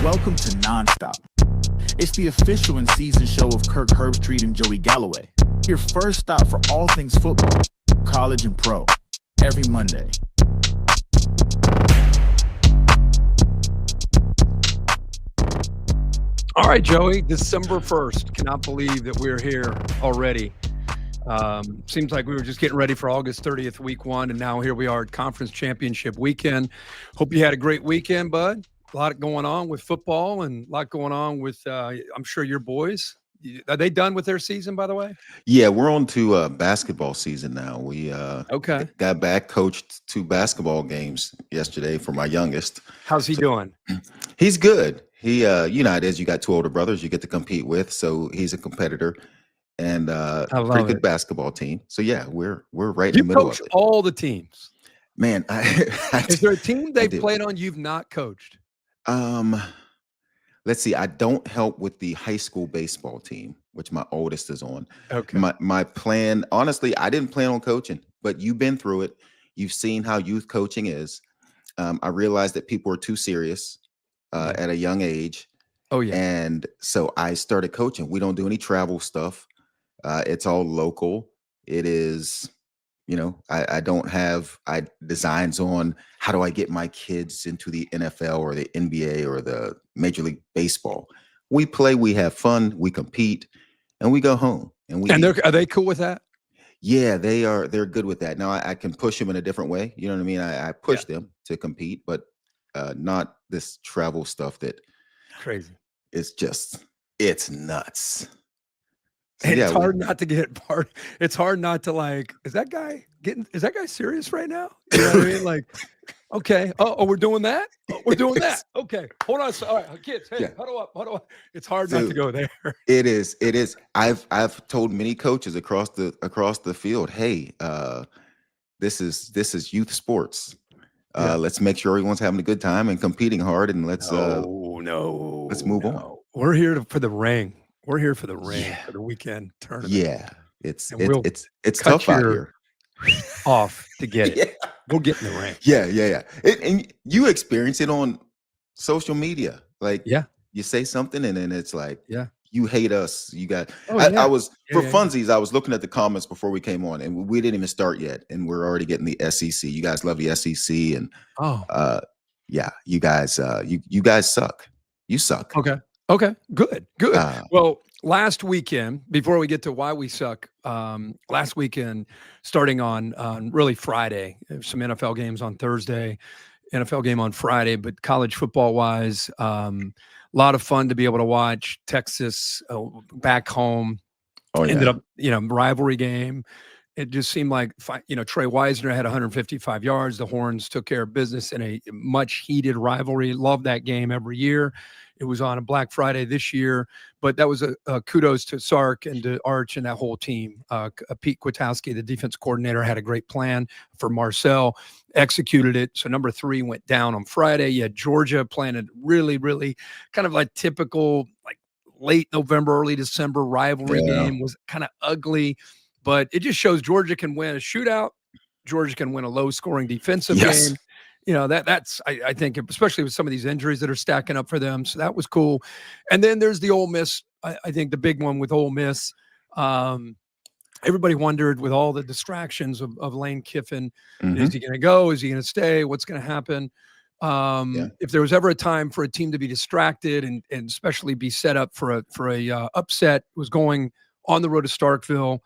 Welcome to Nonstop. It's the official and season show of Kirk, Herbstreit, and Joey Galloway. Your first stop for all things football, college and pro, every Monday. All right, Joey, December 1st. Cannot believe that we're here already. Seems like we were just getting ready for August 30th, week one, and now here we are at Conference Championship weekend. Hope you had a great weekend, bud. A lot going on with football and a lot going on with, I'm sure, your boys. Are they done with their season, by the way? Yeah, we're on to basketball season now. We got back, coached 2 basketball games yesterday for my youngest. How's he doing? He's good. He, you know, it is. You got 2 older brothers you get to compete with, so he's a competitor and pretty good basketball team. So yeah, we're right in the middle of it. All the teams, man. Is there a team they played on you've not coached? Let's see. I don't help with the high school baseball team, which my oldest is on. Okay. My plan, honestly, I didn't plan on coaching, but you've been through it. You've seen how youth coaching is. I realized that people are too serious at a young age. Oh yeah. And so I started coaching. We don't do any travel stuff. It's all local. It is, you know, I don't have designs on how do I get my kids into the NFL or the NBA or the Major League Baseball. We play, we have fun, we compete, and we go home. And are they cool with that? Yeah, they're good with that. Now I can push them in a different way. You know what I mean? I push them to compete, but not this travel stuff that crazy. It's nuts. So, and it's hard not to get part. It's hard not to like, is that guy serious right now? You know what I mean? Like, okay. Oh, we're doing that. Oh, we're doing that. Okay. Hold on. All right, kids. Hey, huddle up. It's hard not to go there. It is. I've told many coaches across the field, hey, this is youth sports. Let's make sure everyone's having a good time and competing hard, and let's move on. We're here for the ring. We're here for the ring for the weekend tournament. Yeah, it's tough out here. Off to get it. We'll get in the ring. Yeah. And you experience it on social media. Like, you say something and then it's like, you hate us. You got. I was funsies. I was looking at the comments before we came on, and we didn't even start yet, and we're already getting the SEC. You guys love the SEC, and you guys, you guys suck. You suck. Okay, good. Well, last weekend, before we get to why we suck, last weekend, starting on really Friday, some NFL games on Thursday, NFL game on Friday, but college football-wise, a lot of fun to be able to watch. Texas back home, ended up, rivalry game. It just seemed like, Trey Wisner had 155 yards. The Horns took care of business in a much heated rivalry. Love that game every year. It was on a Black Friday this year, but that was a kudos to Sark and to Arch and that whole team. Pete Kwiatkowski, the defense coordinator, had a great plan for Marcel, executed it. So number 3 went down on Friday. You had Georgia playing a really, really kind of like typical, like late November, early December rivalry game. Was kind of ugly, but it just shows Georgia can win a shootout. Georgia can win a low-scoring defensive game. That's I think, especially with some of these injuries that are stacking up for them. So that was cool. And then there's the Ole Miss. I think the big one with Ole Miss. Everybody wondered with all the distractions of Lane Kiffin, is he going to go? Is he going to stay? What's going to happen? If there was ever a time for a team to be distracted and especially be set up for a upset, was going on the road to Starkville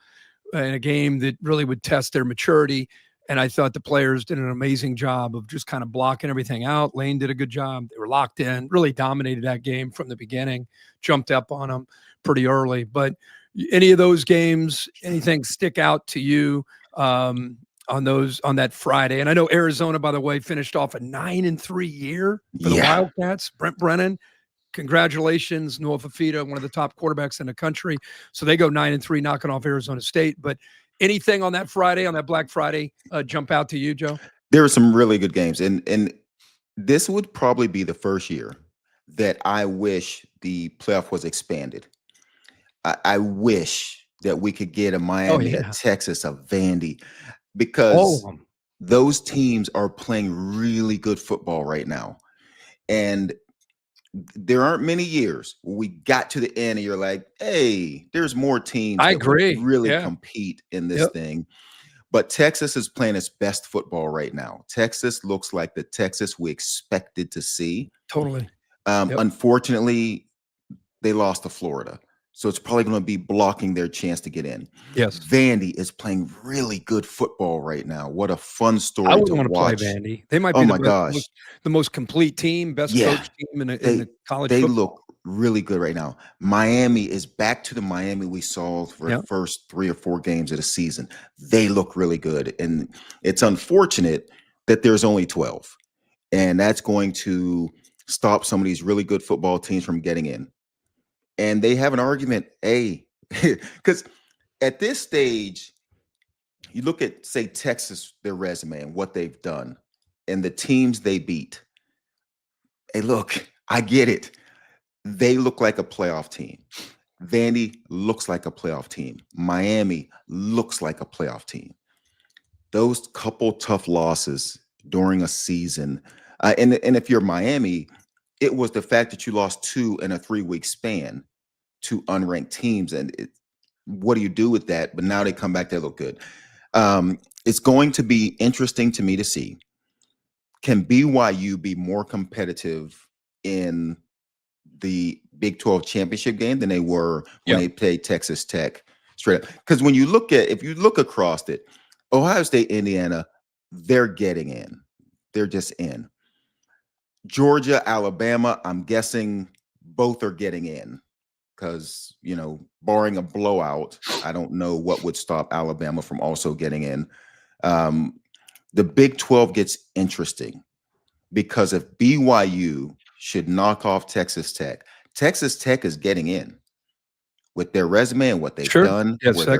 in a game that really would test their maturity. And I thought the players did an amazing job of just kind of blocking everything out. Lane did a good job. They were locked in, really dominated that game from the beginning, jumped up on them pretty early. But any of those games, anything stick out to you on that Friday? And I know Arizona, by the way, finished off a 9-3 year for the Wildcats. Brent Brennan, congratulations. Noah Fafita, one of the top quarterbacks in the country. So they go 9-3, knocking off Arizona State. But anything on that Friday, on that Black Friday, jump out to you, Joe? There were some really good games. And this would probably be the first year that I wish the playoff was expanded. I wish that we could get a Miami, a Texas, a Vandy, because those teams are playing really good football right now. And there aren't many years where we got to the end and you're like, hey, there's more teams I that would agree. really compete in this thing. But Texas is playing its best football right now. Texas looks like the Texas we expected to see. Totally. Unfortunately, they lost to Florida. So it's probably going to be blocking their chance to get in. Yes. Vandy is playing really good football right now. What a fun story I to wouldn't want to play watch. Vandy. They might be the most complete team, best coach team in the college football. They look really good right now. Miami is back to the Miami we saw for the first 3 or 4 games of the season. They look really good. And it's unfortunate that there's only 12. And that's going to stop some of these really good football teams from getting in. And they have an argument, because at this stage, you look at, say, Texas, their resume and what they've done and the teams they beat. Hey, look, I get it. They look like a playoff team. Vandy looks like a playoff team. Miami looks like a playoff team. Those couple tough losses during a season, and if you're Miami, it was the fact that you lost 2 in a 3-week span to unranked teams. And what do you do with that? But now they come back, they look good. It's going to be interesting to me to see, can BYU be more competitive in the Big 12 championship game than they were when they played Texas Tech straight up? Because when you look at, if you look across it, Ohio State, Indiana, they're getting in. They're just in. Georgia, Alabama, I'm guessing both are getting in. Because, barring a blowout, I don't know what would stop Alabama from also getting in. The Big 12 gets interesting because if BYU should knock off Texas Tech is getting in with their resume and what they've done. Yes, that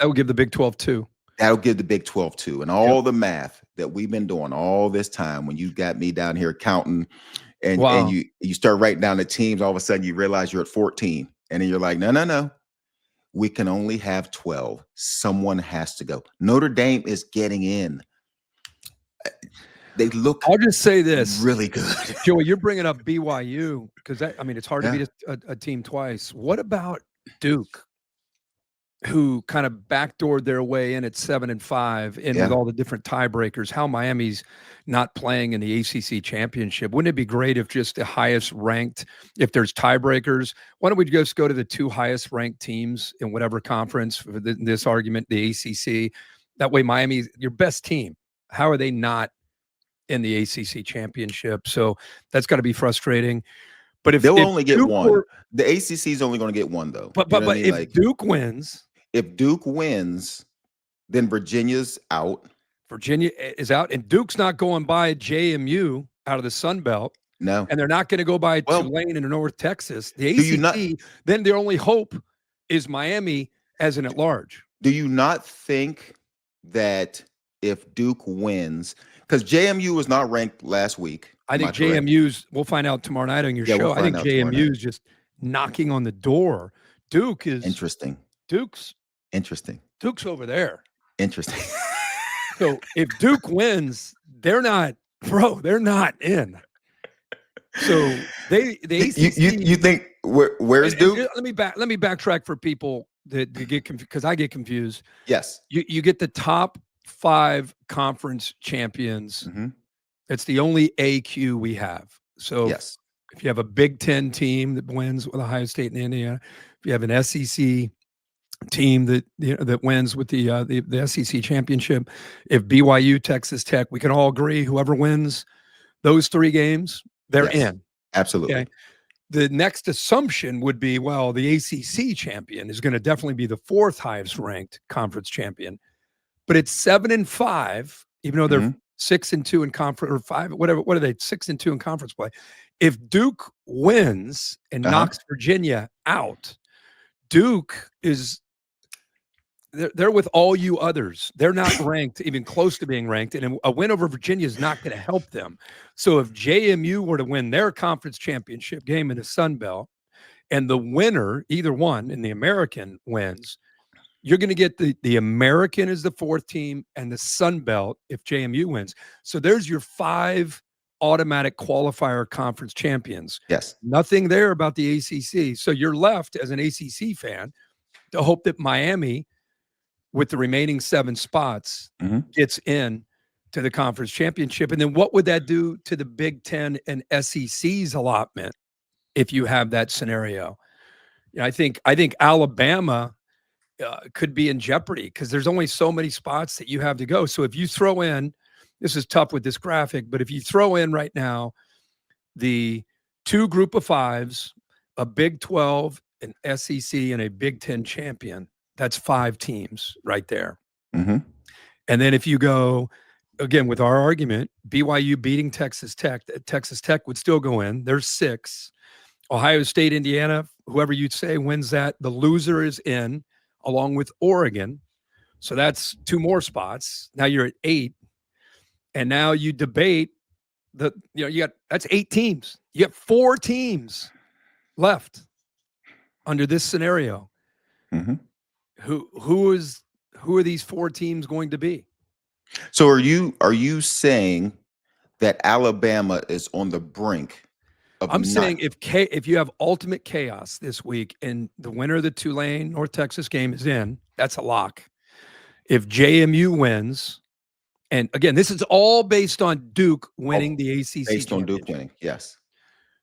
would give the Big 12 2. That'll give the Big 12 2. And all the math that we've been doing all this time, when you got me down here counting, and you start writing down the teams, all of a sudden you realize you're at 14. And then you're like, no. We can only have 12. Someone has to go. Notre Dame is getting in. They look I'll just say this. Really good. Joey, you're bringing up BYU because, it's hard to beat a team twice. What about Duke, who kind of backdoored their way in at 7-5 and with all the different tiebreakers? How Miami's not playing in the ACC championship. Wouldn't it be great if just the highest ranked, if there's tiebreakers, why don't we just go to the 2 highest ranked teams in whatever conference for this argument, the ACC? That way Miami's your best team. How are they not in the ACC championship? So that's got to be frustrating. But if they'll only get Duke one, the ACC is only going to get one though. But if Duke wins, then Virginia's out. Virginia is out, and Duke's not going by JMU out of the Sun Belt. No. And they're not going to go by Tulane in North Texas. The ACC, then their only hope is Miami as an at-large. Do you not think that if Duke wins, because JMU was not ranked last week. I think JMU's, we'll find out tomorrow night on your show. I think JMU's just knocking on the door. Duke is interesting. Duke's over there. Interesting. So if Duke wins, they're not in. So the ACC, you think where's Duke? Let me backtrack for people that get confused, because I get confused. Yes. You get the top 5 conference champions. Mm-hmm. It's the only AQ we have. So yes. If you have a Big Ten team that wins with Ohio State and Indiana, if you have an SEC team that wins with the SEC championship, if BYU, Texas Tech, we can all agree whoever wins those 3 games, they're in. Absolutely. Okay? The next assumption would be, well, the ACC champion is going to definitely be the 4th highest ranked conference champion, but it's 7-5, even though they're 6-2 in conference, or 5, whatever. What are they? 6-2 in conference play. If Duke wins and knocks Virginia out, Duke is they're with all you others. They're not ranked, even close to being ranked, and a win over Virginia is not going to help them. So if JMU were to win their conference championship game in the Sun Belt, and the winner, either one, in the American wins, you're going to get the American as the 4th team and the Sun Belt if JMU wins. So there's your 5 automatic qualifier conference champions. Yes. Nothing there about the ACC. So you're left as an ACC fan to hope that Miami, with the remaining 7 spots, gets in to the conference championship. And then what would that do to the Big Ten and SEC's allotment if you have that scenario? I think Alabama could be in jeopardy because there's only so many spots that you have to go. So if you throw in, this is tough with this graphic, but if you throw in right now the 2 group of 5s, a Big 12, an SEC, and a Big 10 champion, that's 5 teams right there. And then if you go, again, with our argument, BYU beating Texas Tech would still go in. There's 6. Ohio State, Indiana, whoever you'd say wins that, the loser is in, along with Oregon. So that's 2 more spots. Now you're at 8. And now you debate that's 8 teams. You got 4 teams left under this scenario. Who are these 4 teams going to be? So are you saying that Alabama is on the brink of saying if you have ultimate chaos this week and the winner of the Tulane North Texas game is in, that's a lock. If JMU wins, and again, this is all based on Duke winning the ACC. Based on Duke winning, yes.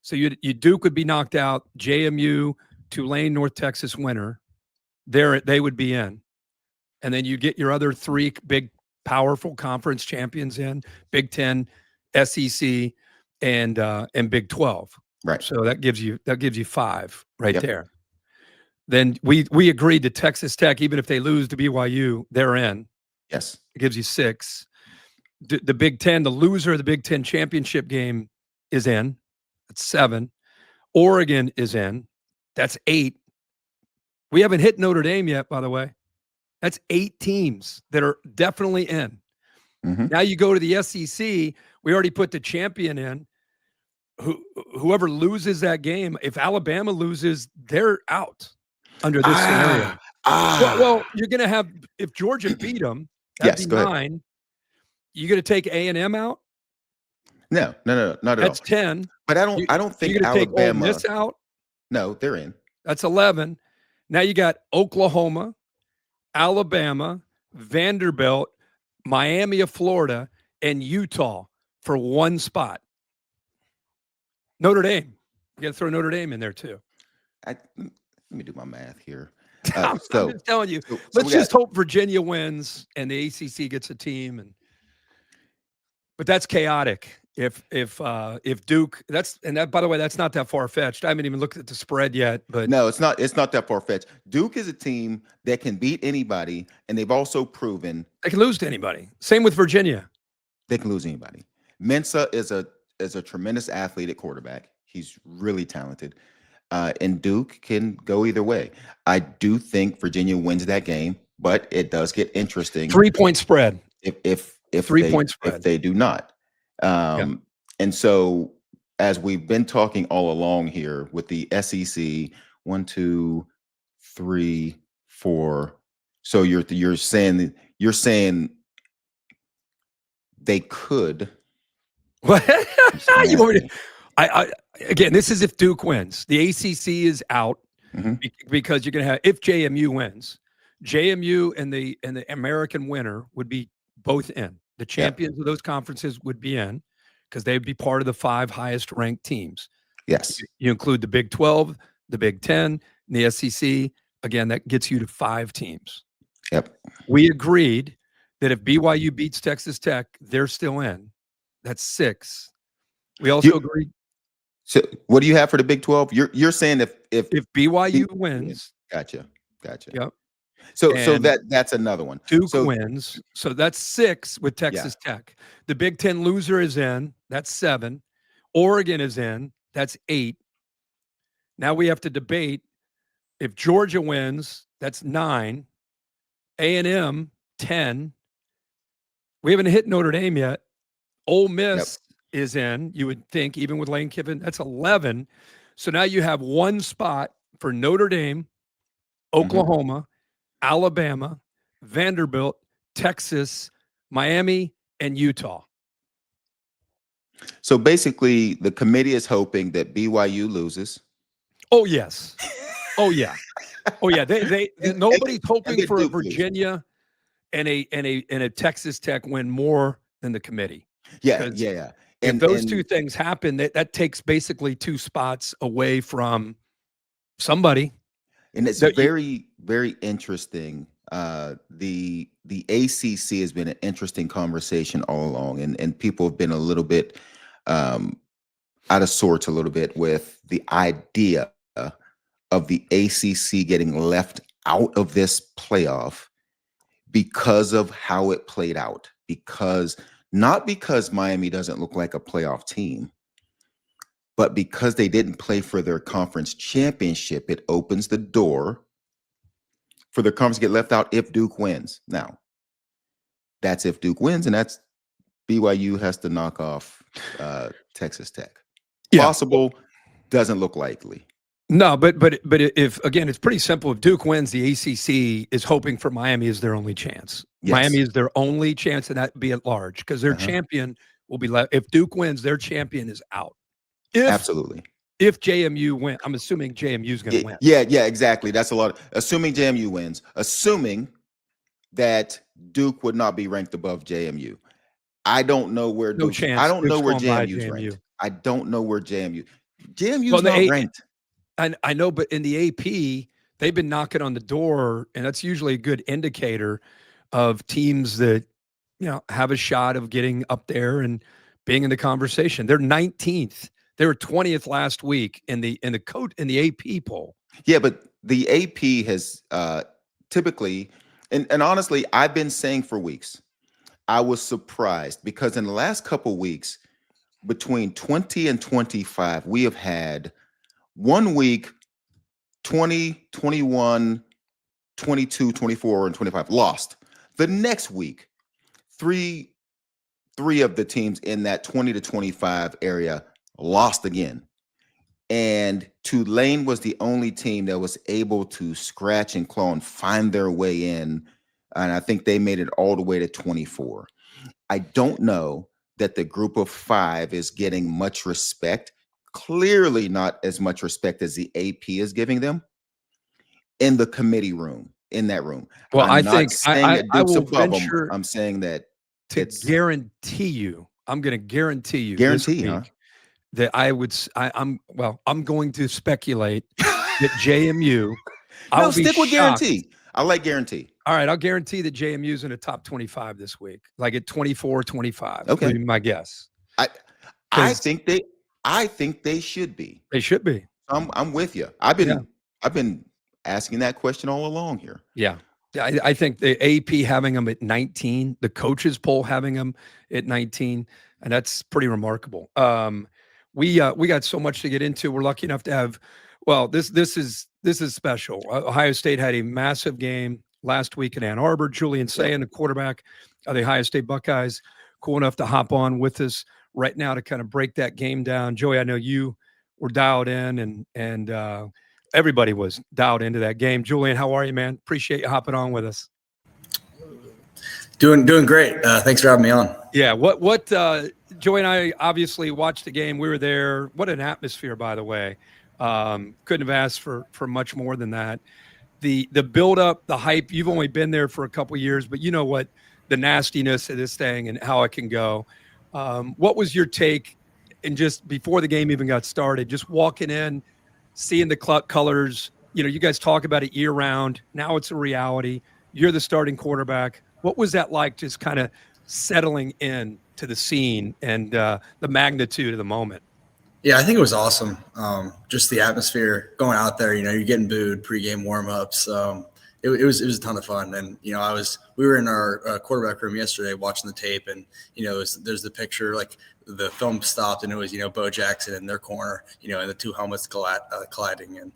So you Duke would be knocked out. JMU, Tulane, North Texas winner, they would be in, and then you get your other 3 big, powerful conference champions in: Big 10, SEC, and Big 12. Right. So that gives you 5 right there. Then we agreed to Texas Tech, even if they lose to BYU, they're in. Yes. It gives you 6. The Big 10, the loser of the Big 10 championship game is in. That's 7. Oregon is in. That's 8. We haven't hit Notre Dame yet, by the way. That's 8 teams that are definitely in. Now you go to the SEC. We already put the champion in. Whoever loses that game, if Alabama loses, they're out under this scenario. Well, you're going to have, if Georgia beat them, that'd be 9. You going to take A&M out? No, not at all. That's 10. But I don't think you're gonna Alabama. take Ole Miss out? No, they're in. That's 11. Now you got Oklahoma, Alabama, Vanderbilt, Miami of Florida, and Utah for 1 spot. Notre Dame. You got to throw Notre Dame in there too. Let me do my math here. I'm just telling you. Let's just hope Virginia wins and the ACC gets a team. But that's chaotic. If Duke, by the way, that's not that far fetched. I haven't even looked at the spread yet. But no, it's not that far fetched. Duke is a team that can beat anybody, and they've also proven they can lose to anybody. Same with Virginia. They can lose anybody. Mensah is a tremendous athlete at quarterback. He's really talented. And Duke can go either way. I do think Virginia wins that game, but it does get interesting. 3-point spread. If 3-point spread. If they do not. And so, as we've been talking all along here with the SEC, 1, 2, 3, 4. So you're saying they could. What? Again, this is if Duke wins. The ACC is out because you're going to have, if JMU wins, JMU and the American winner would be both in. The champions of those conferences would be in because they'd be part of the 5 highest ranked teams. Yes. You include the Big 12, the Big 10, and the SEC. Again, that gets you to 5 teams. Yep. We agreed that if BYU beats Texas Tech, they're still in. That's 6. We also agreed. So what do you have for the Big 12? You're saying if BYU wins. Gotcha. Yep. So that's another one. Duke wins. So that's 6 with Texas Tech. The Big 10 loser is in. That's 7. Oregon is in. That's 8. Now we have to debate if Georgia wins. That's 9. A&M 10. We haven't hit Notre Dame yet. Ole Miss is in. You would think even with Lane Kiffin, that's 11. So now you have 1 spot for Notre Dame, Oklahoma, Alabama, Vanderbilt, Texas, Miami, and Utah. So basically, the committee is hoping that BYU loses. Oh yes. Oh yeah. Oh yeah. Nobody's hoping for a Virginia and a Texas Tech win more than the committee. Yeah. If those two things happen, that takes basically 2 spots away from somebody. And it's very, very interesting. The ACC has been an interesting conversation all along, and people have been a little bit out of sorts a little bit with the idea of the ACC getting left out of this playoff because of how it played out. Not because Miami doesn't look like a playoff team, but because they didn't play for their conference championship, it opens the door for their conference to get left out if Duke wins. Now, that's if Duke wins, and that's BYU has to knock off Texas Tech. Yeah. Possible, doesn't look likely. No, but if again, it's pretty simple. If Duke wins, the ACC is hoping for Miami as their only chance. Yes. Miami is their only chance, and that be at large because their champion will be left. If Duke wins, their champion is out. Absolutely. If JMU win, I'm assuming JMU is going to win. Yeah, exactly. That's a lot. Assuming JMU wins, assuming that Duke would not be ranked above JMU. I don't know where no chance. I don't know where JMU's ranked. I don't know where JMU's not ranked. I know, but in the AP, they've been knocking on the door, and that's usually a good indicator of teams that have a shot of getting up there and being in the conversation. They're 19th. They were 20th last week in the AP poll. Yeah, but the AP has typically, and honestly, I've been saying for weeks, I was surprised because in the last couple of weeks, between 20 and 25, we have had 1 week, 20, 21, 22, 24, and 25 lost. The next week, three of the teams in that 20 to 25 area lost again. And Tulane was the only team that was able to scratch and claw and find their way in. And I think they made it all the way to 24. I don't know that the group of 5 is getting much respect. Clearly not as much respect as the AP is giving them in the committee room, in that room. Well, I'm I think I will venture I'm saying that to guarantee you, I'm going to guarantee you that I'm going to speculate that JMU. No, stick with guarantee. I like guarantee. All right, I'll guarantee that JMU is in the top 25 this week, like at 24, 25. Okay, would be my guess. I think they should be. They should be. I'm with you. I've been asking that question all along here. Yeah. I think the AP having them at 19, the coaches poll having them at 19, and that's pretty remarkable. We got so much to get into. We're lucky enough to have. Well, this is special. Ohio State had a massive game last week in Ann Arbor. Julian Sayin, the quarterback of the Ohio State Buckeyes, cool enough to hop on with us right now to kind of break that game down. Joey, I know you were dialed in, and everybody was dialed into that game. Julian, how are you, man? Appreciate you hopping on with us. Doing great. Thanks for having me on. Yeah. What Joey and I obviously watched the game. We were there. What an atmosphere, by the way. Couldn't have asked for much more than that. The build up, the hype, you've only been there for a couple of years, but you know what the nastiness of this thing and how it can go. What was your take? And just before the game even got started, just walking in, seeing the colors, you guys talk about it year round. Now it's a reality. You're the starting quarterback. What was that like, just kind of settling in to the scene and the magnitude of the moment? Yeah, I think it was awesome. Just the atmosphere going out there, you're getting booed pregame warmups. It was a ton of fun. And, we were in our quarterback room yesterday watching the tape, and, there's the picture, like the film stopped and it was, Bo Jackson in their corner, and the two helmets colliding. And,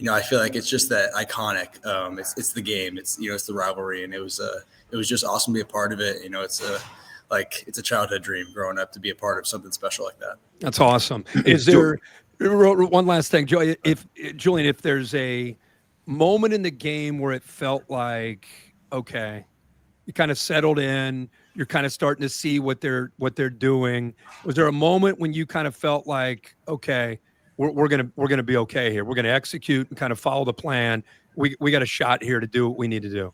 I feel like it's just that iconic. It's the game, it's the rivalry. And it was just awesome to be a part of it. It's a childhood dream growing up to be a part of something special like that. That's awesome. Is there one last thing, Julian, if there's a moment in the game where it felt like, okay, you kind of settled in, you're kind of starting to see what they're doing. Was there a moment when you kind of felt like, okay, we're gonna be okay here. We're gonna execute and kind of follow the plan. We got a shot here to do what we need to do.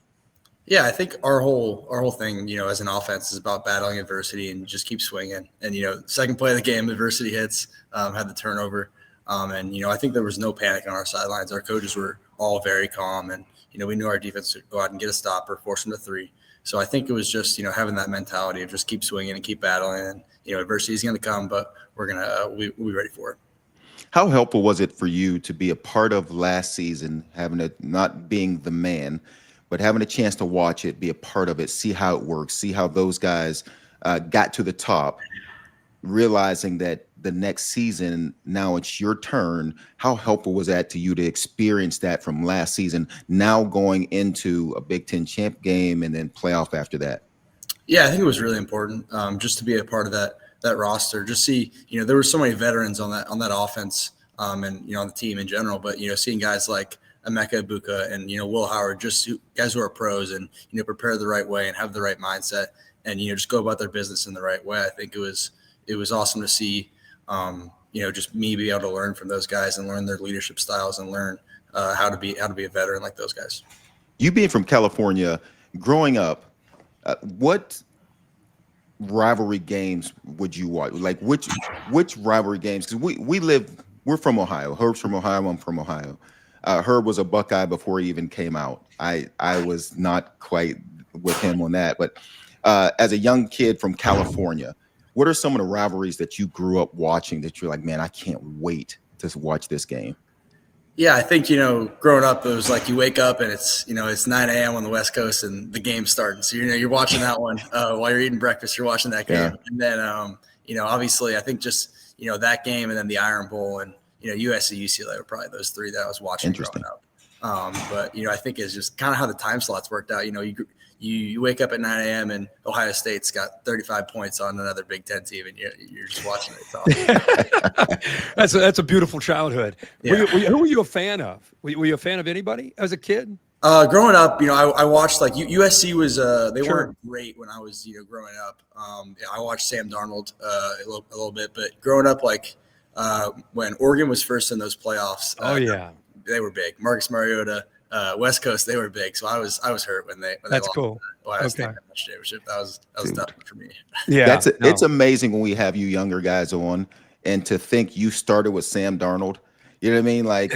Yeah, I think our whole thing, as an offense, is about battling adversity and just keep swinging. And second play of the game, adversity hits, had the turnover, and I think there was no panic on our sidelines. Our coaches were all very calm, and we knew our defense would go out and get a stop or force them to 3. So I think it was just having that mentality of just keep swinging and keep battling. And adversity is going to come, but we're gonna we'll be ready for it. How helpful was it for you to be a part of last season, not being the man, but having a chance to watch it, be a part of it, see how it works, see how those guys got to the top, realizing that the next season, now it's your turn. How helpful was that to you to experience that from last season, now going into a Big Ten champ game and then playoff after that? Yeah, I think it was really important just to be a part of that roster. Just see, there were so many veterans on that offense and, on the team in general, but, seeing guys like Emeka Ibuka and, Will Howard, guys who are pros and, prepare the right way and have the right mindset and, just go about their business in the right way. I think it was awesome to see, just me be able to learn from those guys and learn their leadership styles and learn how to be a veteran like those guys. You being from California, growing up, what rivalry games would you watch? Like which rivalry games? Because we're from Ohio. Herb's from Ohio. I'm from Ohio. Herb was a Buckeye before he even came out. I was not quite with him on that. But as a young kid from California, what are some of the rivalries that you grew up watching that you're like, man, I can't wait to watch this game? Yeah, I think, growing up, it was like you wake up and it's 9 a.m. on the West Coast and the game's starting. So, you're watching that one while you're eating breakfast, you're watching that game. Yeah. And then, obviously, I think just, that game and then the Iron Bowl and, USC, UCLA were probably those 3 that I was watching growing up. But, I think it's just kind of how the time slots worked out. You wake up at 9 a.m. and Ohio State's got 35 points on another Big Ten team, and you're just watching it. That's a beautiful childhood. Yeah. Who were you a fan of? Were you a fan of anybody as a kid? Growing up, I watched USC was they weren't great when I was growing up. I watched Sam Darnold a little bit, but growing up when Oregon was first in those playoffs. They were big. Marcus Mariota. West Coast, they were big, so I was hurt when they That's lost cool. the Ohio State championship. That was tough for me. Yeah, it's amazing when we have you younger guys on, and to think you started with Sam Darnold. You know what I mean? Like,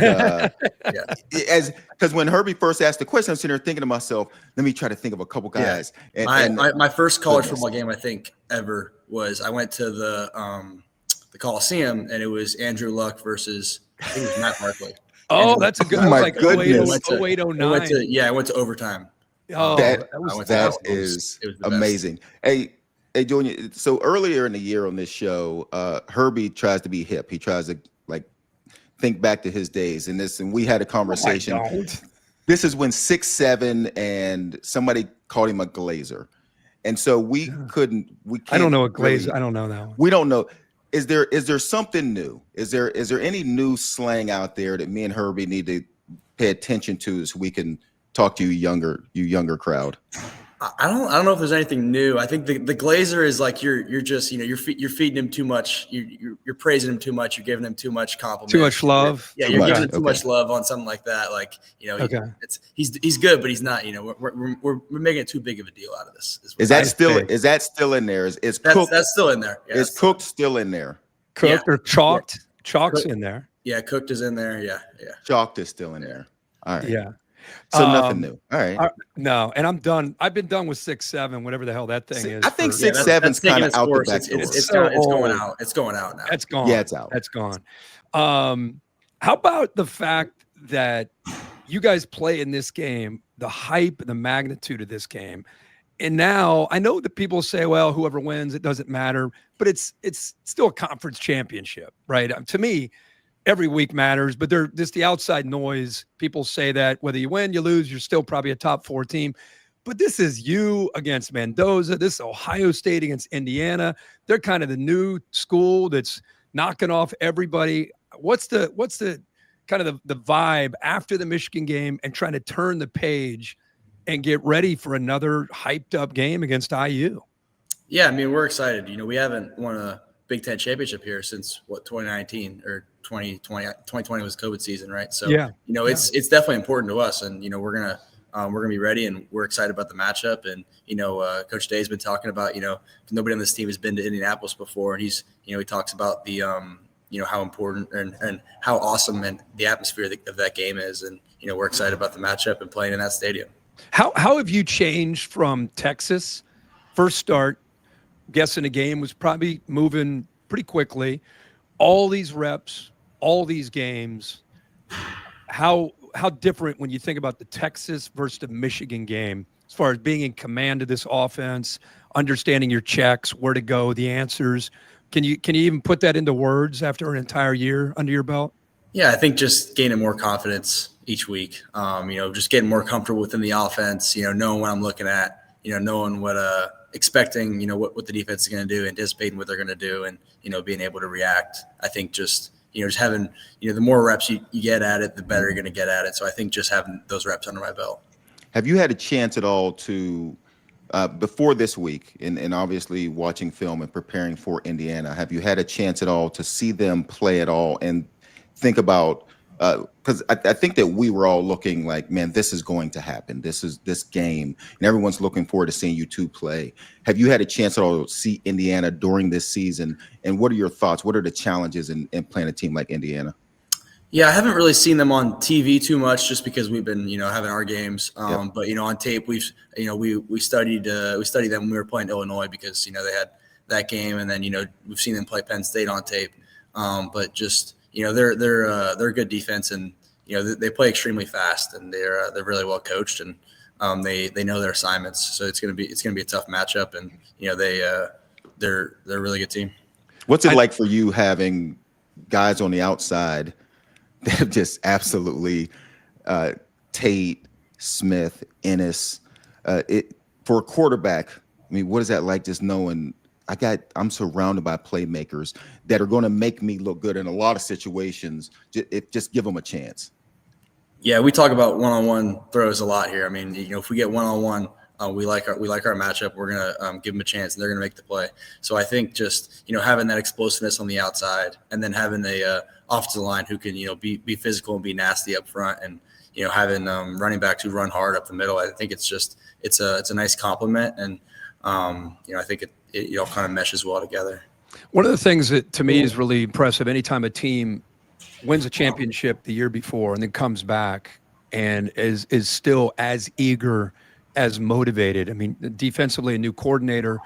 because when Herbie first asked the question, I'm sitting there thinking to myself, let me try to think of a couple guys. Yeah. My first college football game I think ever was I went to the Coliseum, and it was Andrew Luck versus I think it was Matt Barkley. Oh, that's a good. Oh, my goodness. 08, 09. I went to overtime. Oh, that is amazing. Hey, Julian. So earlier in the year on this show, Herbie tries to be hip. He tries to think back to his days, and we had a conversation. This is when 6'7", and somebody called him a glazer, and so we can't. I don't know a glazer. I don't know that one. We don't know. Is there something new? Is there any new slang out there that me and Herbie need to pay attention to so we can talk to you younger crowd? I don't know if there's anything new. I think the glazer is like you're just you're feeding him too much. You're praising him too much. You're giving him too much compliment. Too much love. You're giving him too much love on something like that. He's good, but he's not. We're making it too big of a deal out of this. Is that still in there? Is Cook? That's still in there. Yeah, is Cooked still in there? Cooked or chalked? Yeah. Chalk's in there. Yeah, Cooked is in there. Yeah. Chalked is still in there. All right. Yeah. So nothing new. All right. No, and I'm done. I've been done with 6'7", whatever the hell that thing is. I think 6'7's kind of out the back door. It's going out. It's going out now. That's gone. Yeah, it's out. That's gone. How about the fact that you guys play in this game, the hype, the magnitude of this game, and now I know that people say, well, whoever wins, it doesn't matter, but it's still a conference championship, right? To me, every week matters, but they're just the outside noise. People say that whether you win, you lose, you're still probably a top 4 team. But this is you against Mendoza. This is Ohio State against Indiana. They're kind of the new school that's knocking off everybody. What's the kind of the vibe after the Michigan game and trying to turn the page and get ready for another hyped up game against IU. Yeah, I mean, we're excited. We haven't won a Big Ten championship here since 2019 or 2020. 2020 was COVID season, right? So it's definitely important to us, and we're gonna be ready, and we're excited about the matchup. And Coach Day's been talking about nobody on this team has been to Indianapolis before, and he talks about the how important and how awesome and the atmosphere of that game is, and we're excited about the matchup and playing in that stadium. How have you changed from Texas? First start, guessing a game was probably moving pretty quickly. All these reps, all these games. How different when you think about the Texas versus the Michigan game, as far as being in command of this offense, understanding your checks, where to go, the answers. Can you even put that into words after an entire year under your belt? Yeah, I think just gaining more confidence each week. Just getting more comfortable within the offense. Knowing what I'm looking at. Knowing what expecting. What the defense is going to do, anticipating what they're going to do, and being able to react. I think just having the more reps you get at it, the better you're going to get at it. So I think just having those reps under my belt. Have you had a chance at all to before this week, and obviously watching film and preparing for Indiana, have you had a chance at all to see them play at all and think about, because I think that we were all looking like, man, this is going to happen. This game, and everyone's looking forward to seeing you two play. Have you had a chance at all to see Indiana during this season? And what are your thoughts? What are the challenges in playing a team like Indiana? Yeah, I haven't really seen them on TV too much, just because we've been, having our games. But on tape, we studied them when we were playing Illinois, because they had that game, and then we've seen them play Penn State on tape. But just they're a good defense, and they play extremely fast, and they're really well coached, and they know their assignments. So it's gonna be a tough matchup, and they're a really good team. What's it like for you having guys on the outside that have just absolutely Tate, Smith, Ennis, for a quarterback? I mean, what is that like, just knowing I'm surrounded by playmakers that are going to make me look good in a lot of situations? Just give them a chance. Yeah, we talk about one-on-one throws a lot here. I mean, if we get one-on-one, we like our matchup. We're gonna give them a chance, and they're gonna make the play. So I think just having that explosiveness on the outside, and then having a offensive line who can be physical and be nasty up front, and having running backs who run hard up the middle. I think it's a nice compliment, and I think it all kind of meshes well together. One of the things that to me is really impressive, anytime a team wins a championship the year before and then comes back and is still as eager, as motivated. I mean, defensively, a new coordinator,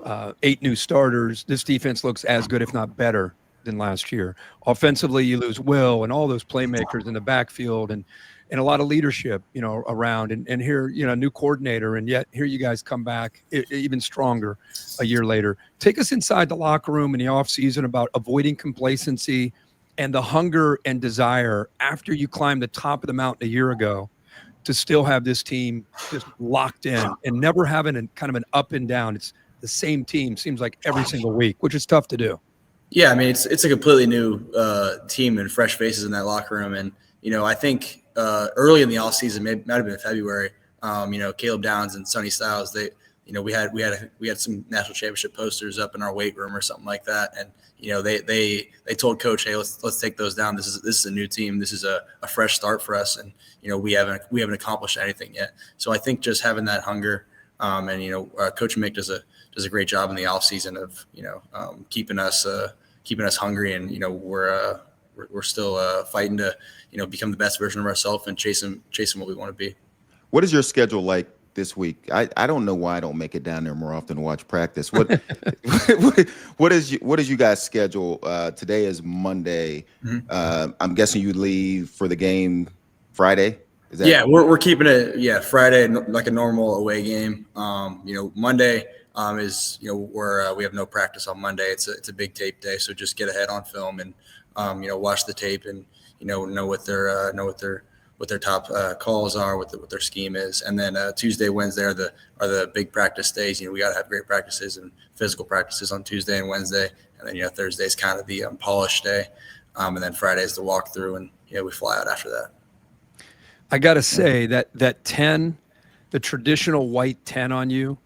8 new starters. This defense looks as good, if not better, than last year. Offensively, you lose Will and all those playmakers in the backfield, and a lot of leadership, around. And here, a new coordinator, and yet here you guys come back even stronger a year later. Take us inside the locker room in the offseason about avoiding complacency and the hunger and desire after you climbed the top of the mountain a year ago to still have this team just locked in and never having kind of an up and down. It's the same team, seems like every single week, which is tough to do. Yeah, I mean, it's a completely new team and fresh faces in that locker room. And, I think early in the offseason, might have been February, Caleb Downs and Sonny Styles, we had some national championship posters up in our weight room or something like that. And, they told Coach, hey, let's take those down. This is a new team. This is a fresh start for us. And, we haven't accomplished anything yet. So I think just having that hunger, and, Coach Mick does a great job in the off season of, keeping us hungry. And, we're still fighting to, become the best version of ourselves and chasing what we want to be. What is your schedule like this week? I don't know why I don't make it down there more often to watch practice. What is you guys' schedule? Today is Monday. Mm-hmm. I'm guessing you leave for the game Friday. Is that? Yeah, we're keeping it. Yeah, Friday like a normal away game. Monday is where we have no practice on Monday. It's a big tape day, so just get ahead on film and watch the tape and know what their top calls are, what their scheme is. And then Tuesday, Wednesday are the big practice days. We got to have great practices and physical practices on Tuesday and Wednesday. And then Thursday is kind of the polished day, and then Friday is the walkthrough, and we fly out after that. I got to say that 10 the traditional white 10 on you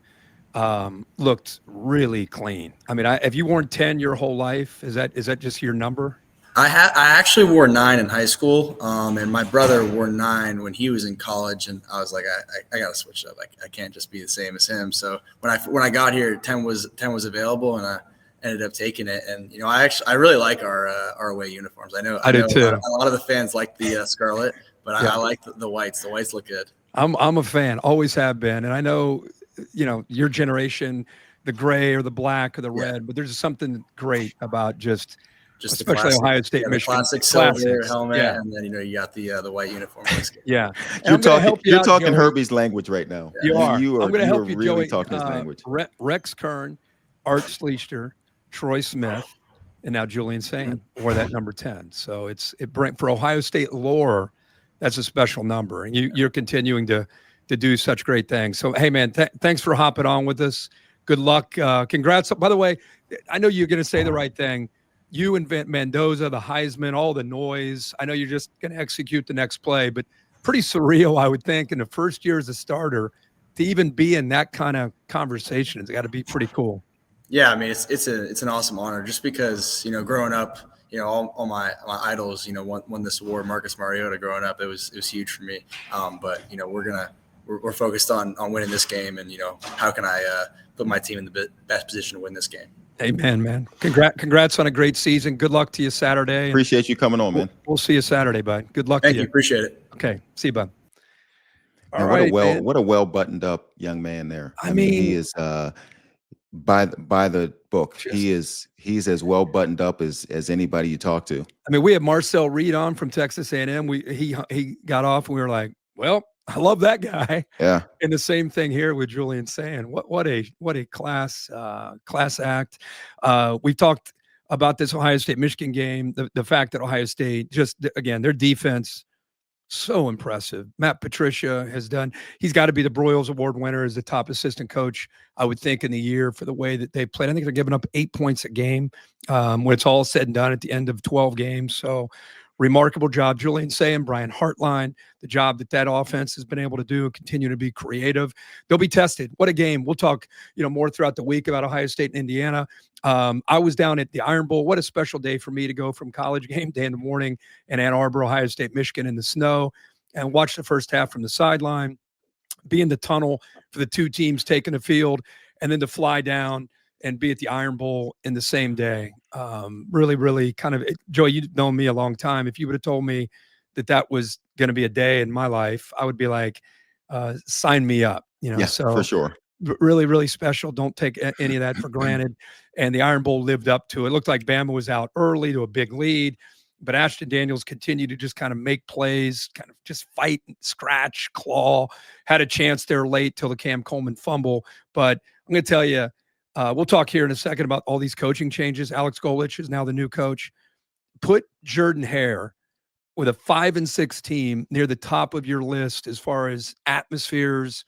looked really clean. I mean, have you worn 10 your whole life? Is that just your number? I actually wore 9 in high school, and my brother wore 9 when he was in college, and I was like, I gotta switch it up. I can't just be the same as him. So when I got here, 10 was available, and I ended up taking it. And I really like our away uniforms. I know do too. A lot of the fans like the scarlet, but I like the whites. The whites look good. I'm a fan, always have been, and I know your generation, the gray or the black or the red, but there's something great about just especially classic, Ohio State, Michigan, classic silver helmet, and then you got the white uniform. Yeah, you're talking Herbie's language right now. You are. I'm going to help you, really Joey. Talking his language. Rex Kern, Art Schleicher, Troy Smith, and now Julian Sayin wore that number 10. So for Ohio State lore, that's a special number, and you're continuing to do such great things. So hey, man, thanks for hopping on with us. Good luck. Congrats. By the way, I know you're going to say the right thing. You invent Mendoza, the Heisman, all the noise. I know you're just going to execute the next play, but pretty surreal, I would think, in the first year as a starter to even be in that kind of conversation. It's got to be pretty cool. Yeah, I mean, it's an awesome honor just because, growing up, all my idols, won this award. Marcus Mariota growing up, it was huge for me. But, we're focused on winning this game, and, how can I put my team in the best position to win this game? Amen, man. Congrats on a great season. Good luck to you Saturday. Appreciate you coming on, man. We'll see you Saturday, bud. Good luck to you. Thank you. Appreciate it. Okay. See you, bud. What a well buttoned up young man there. I mean, he is by the book. He's as well buttoned up as anybody you talk to. I mean, we had Marcel Reed on from Texas A&M. He got off and we were like, well, I love that guy. Yeah. And the same thing here with Julian Sayin. What a class act. We talked about this Ohio State Michigan game. The fact that Ohio State again, their defense, so impressive. Matt Patricia he's got to be the Broyles Award winner as the top assistant coach, I would think, in the year for the way that they played. I think they're giving up 8 points a game when it's all said and done at the end of 12 games. So remarkable job, Julian Sayin, Brian Hartline, the job that offense has been able to do, continue to be creative. They'll be tested. What a game. We'll talk, more throughout the week about Ohio State and Indiana. I was down at the Iron Bowl. What a special day for me to go from college game day in the morning in Ann Arbor, Ohio State, Michigan in the snow, and watch the first half from the sideline, be in the tunnel for the two teams taking the field, and then to fly down and be at the Iron Bowl in the same day. Really, really kind of, Joey, you've known me a long time. If you would have told me that was going to be a day in my life, I would be like, sign me up, Yeah, so for sure. Really, really special. Don't take any of that for granted. And the Iron Bowl lived up to it. It looked like Bama was out early to a big lead, but Ashton Daniels continued to just kind of make plays, kind of just fight, scratch, claw, had a chance there late till the Cam Coleman fumble. But I'm going to tell you, we'll talk here in a second about all these coaching changes. Alex Golich is now the new coach. Put Jordan Hare with a 5-6 team near the top of your list as far as atmospheres,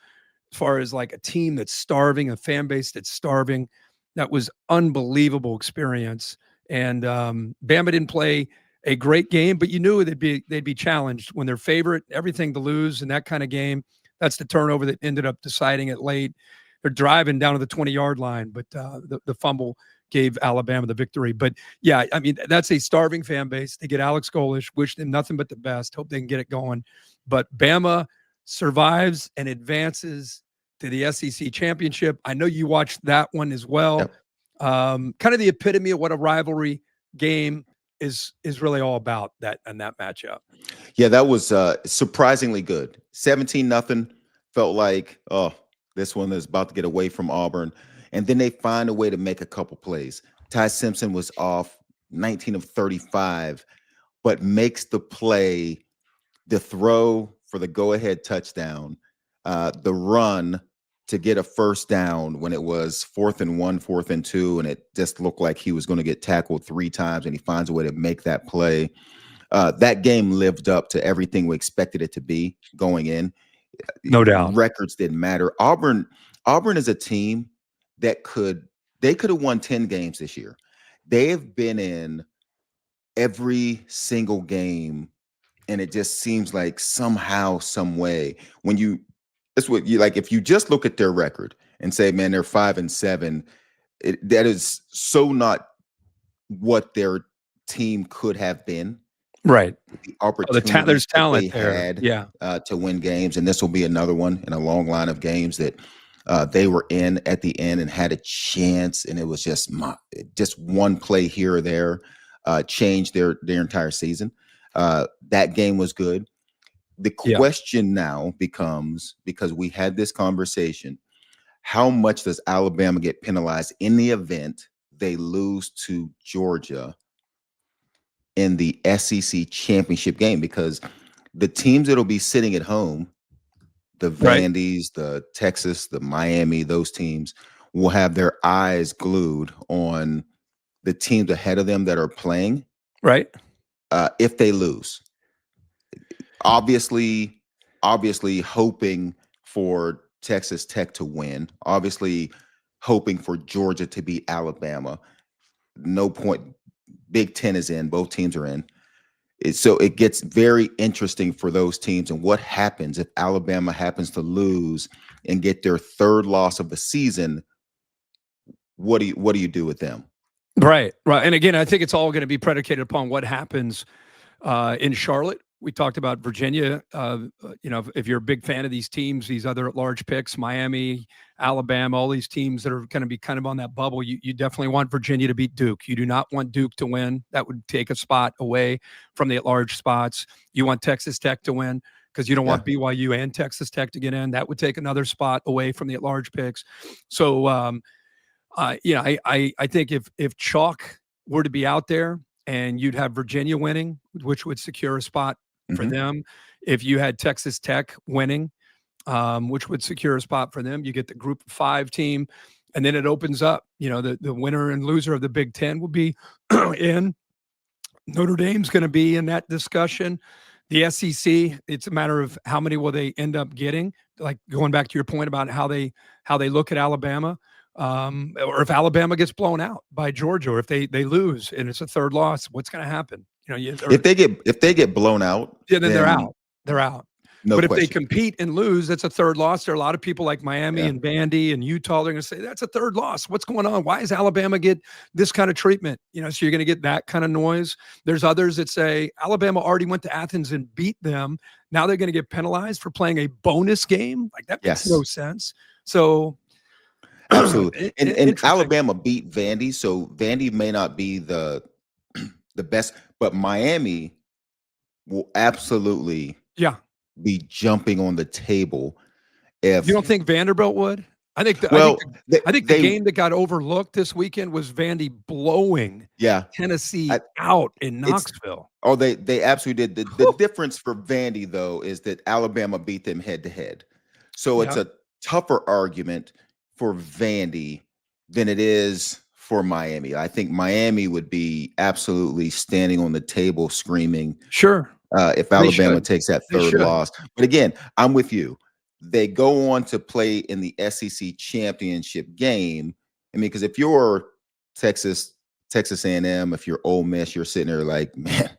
as far as like a team that's starving, a fan base that's starving. That was unbelievable experience. And Bama didn't play a great game, but you knew they'd be challenged when they're favorite, everything to lose in that kind of game. That's the turnover that ended up deciding it late. They're driving down to the 20-yard line, but the fumble gave Alabama the victory. But yeah, I mean, that's a starving fan base. They get Alex Golich, wish them nothing but the best, hope they can get it going. But Bama survives and advances to the SEC championship. I know you watched that one as well. Yep. Kind of the epitome of what a rivalry game is really all about, that matchup. Yeah, that was surprisingly good. 17-0. Felt like, this one is about to get away from Auburn. And then they find a way to make a couple plays. Ty Simpson was off 19 of 35, but makes the play, the throw for the go-ahead touchdown, the run to get a first down when it was 4th and 1, 4th and 2, and it just looked like he was going to get tackled 3 times, and he finds a way to make that play. That game lived up to everything we expected it to be going in. No doubt. Records didn't matter. Auburn is a team that they could have won 10 games this year. They have been in every single game, and it just seems like somehow, some way, when you That's what you like. If you just look at their record and say, man, they're 5-7, that is so not what their team could have been. Right. The opportunity there's talent they there. had Yeah. To win games. And this will be another one in a long line of games that they were in at the end and had a chance. And it was just one play here or there changed their entire season. That game was good. The question now becomes, because we had this conversation, how much does Alabama get penalized in the event they lose to Georgia in the SEC championship game? Because the teams that'll be sitting at home, the Vandy's, the Texas, the Miami, those teams will have their eyes glued on the teams ahead of them that are playing. Right. If they lose. Obviously hoping for Texas Tech to win, obviously hoping for Georgia to beat Alabama. No point. Big Ten is in. Both teams are in. So it gets very interesting for those teams. And what happens if Alabama happens to lose and get their third loss of the season? What do you do with them? Right. And again, I think it's all going to be predicated upon what happens in Charlotte. We talked about Virginia. If you're a big fan of these teams, these other large picks, Miami, Alabama, all these teams that are going to be kind of on that bubble, you definitely want Virginia to beat Duke. You do not want Duke to win. That would take a spot away from the at-large spots. You want Texas Tech to win because you don't want BYU and Texas Tech to get in. That would take another spot away from the at-large picks. So, I think if chalk were to be out there and you'd have Virginia winning, which would secure a spot for them. If you had Texas Tech winning, which would secure a spot for them, you get the Group 5 team, and then it opens up. The winner and loser of the Big Ten will be in. Notre Dame's going to be in that discussion. The SEC, it's a matter of how many will they end up getting. Like going back to your point about how they look at Alabama. Or if Alabama gets blown out by Georgia, or if they lose and it's a third loss, what's going to happen? If they get blown out, then they're out. They're out. No but question. If they compete and lose, that's a third loss. There are a lot of people like Miami and Vandy and Utah. They're going to say that's a third loss. What's going on? Why does Alabama get this kind of treatment? So you're going to get that kind of noise. There's others that say Alabama already went to Athens and beat them. Now they're going to get penalized for playing a bonus game. Like that makes no sense. So. Absolutely. And Alabama beat Vandy, so Vandy may not be the best, but Miami will absolutely be jumping on the table. If you don't think Vanderbilt would? I think the game that got overlooked this weekend was Vandy blowing Tennessee out in Knoxville. They absolutely did. The difference for Vandy, though, is that Alabama beat them head to head. So it's a tougher argument for Vandy than it is for Miami. I think Miami would be absolutely standing on the table screaming, if Alabama takes that third loss. But again, I'm with you. They go on to play in the SEC championship game. I mean, because if you're Texas A&M, if you're Ole Miss, you're sitting there like, man,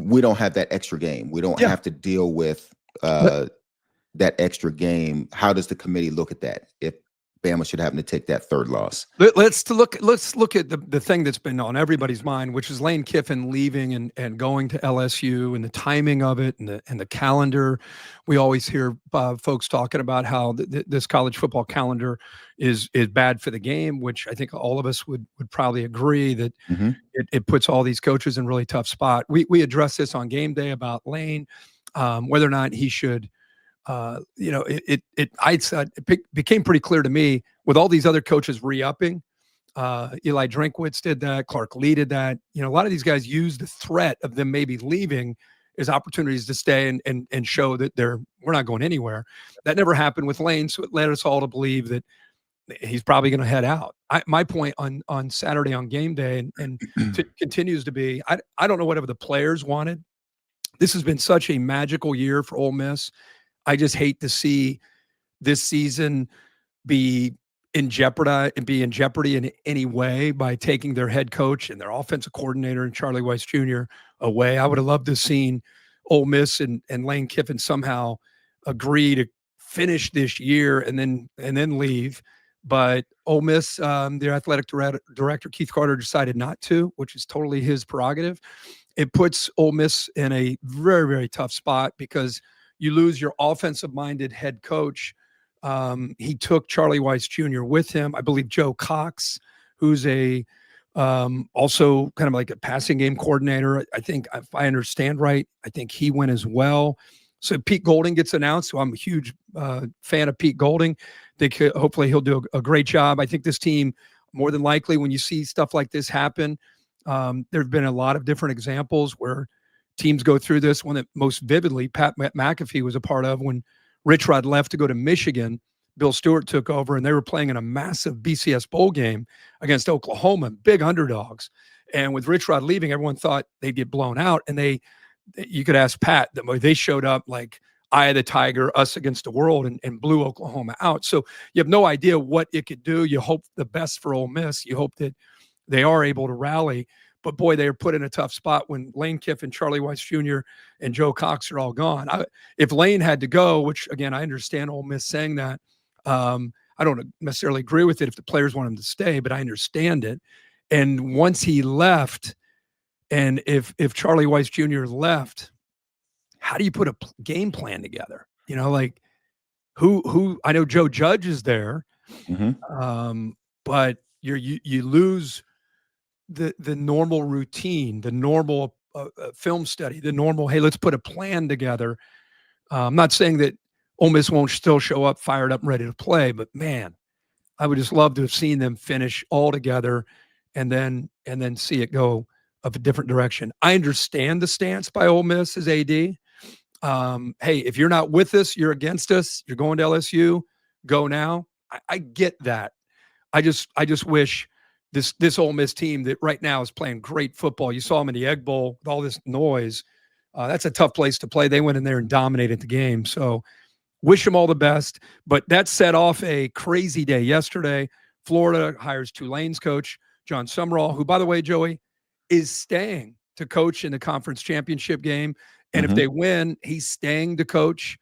we don't have that extra game. We don't have to deal with that extra game. How does the committee look at that if Bama should happen to take that third loss? Let's look at the thing that's been on everybody's mind, which is Lane Kiffin leaving and going to LSU, and the timing of it and the calendar. We always hear folks talking about how this college football calendar is bad for the game, which I think all of us would probably agree that it puts all these coaches in really tough spot. We addressed this on game day about Lane, whether or not he should. It became pretty clear to me with all these other coaches re-upping. Eli Drinkwitz did that. Clark Lee did that. A lot of these guys use the threat of them maybe leaving as opportunities to stay and show that we're not going anywhere. That never happened with Lane, so it led us all to believe that he's probably going to head out. My point on Saturday on game day and continues to be, I don't know whatever the players wanted. This has been such a magical year for Ole Miss. I just hate to see this season be in jeopardy in any way by taking their head coach and their offensive coordinator and Charlie Weiss Jr. away. I would have loved to have seen Ole Miss and Lane Kiffin somehow agree to finish this year and then leave. But Ole Miss, their athletic director, Keith Carter, decided not to, which is totally his prerogative. It puts Ole Miss in a very, very tough spot because you lose your offensive-minded head coach. He took Charlie Weiss Jr. with him. I believe Joe Cox, who's also kind of like a passing game coordinator. I think, if I understand right, I think he went as well. So Pete Golding gets announced. So I'm a huge fan of Pete Golding. I think hopefully he'll do a great job. I think this team, more than likely, when you see stuff like this happen, there have been a lot of different examples where teams go through this. One that most vividly Pat McAfee was a part of when Rich Rod left to go to Michigan. Bill Stewart took over, and they were playing in a massive BCS bowl game against Oklahoma, big underdogs. And with Rich Rod leaving, everyone thought they'd get blown out. And you could ask Pat, that they showed up like Eye of the Tiger, us against the world, and blew Oklahoma out. So you have no idea what it could do. You hope the best for Ole Miss. You hope that they are able to rally. But boy, they are put in a tough spot when Lane Kiffin, Charlie Weiss Jr., and Joe Cox are all gone. If Lane had to go, which again, I understand Ole Miss saying that, I don't necessarily agree with it if the players want him to stay, but I understand it. And once he left, and if Charlie Weiss Jr. left, how do you put a game plan together? Like who I know Joe Judge is there, but you lose the normal routine, the normal film study, the normal, hey, let's put a plan together. I'm not saying that Ole Miss won't still show up fired up and ready to play, but man, I would just love to have seen them finish all together and then see it go of a different direction. I understand the stance by Ole Miss as AD. Hey, if you're not with us, you're against us. You're going to LSU. Go now. I get that. I just wish this Ole Miss team that right now is playing great football. You saw them in the Egg Bowl with all this noise. That's a tough place to play. They went in there and dominated the game. So wish them all the best. But that set off a crazy day yesterday. Florida hires Tulane's coach, John Sumrall, who, by the way, Joey, is staying to coach in the conference championship game. And if they win, he's staying to coach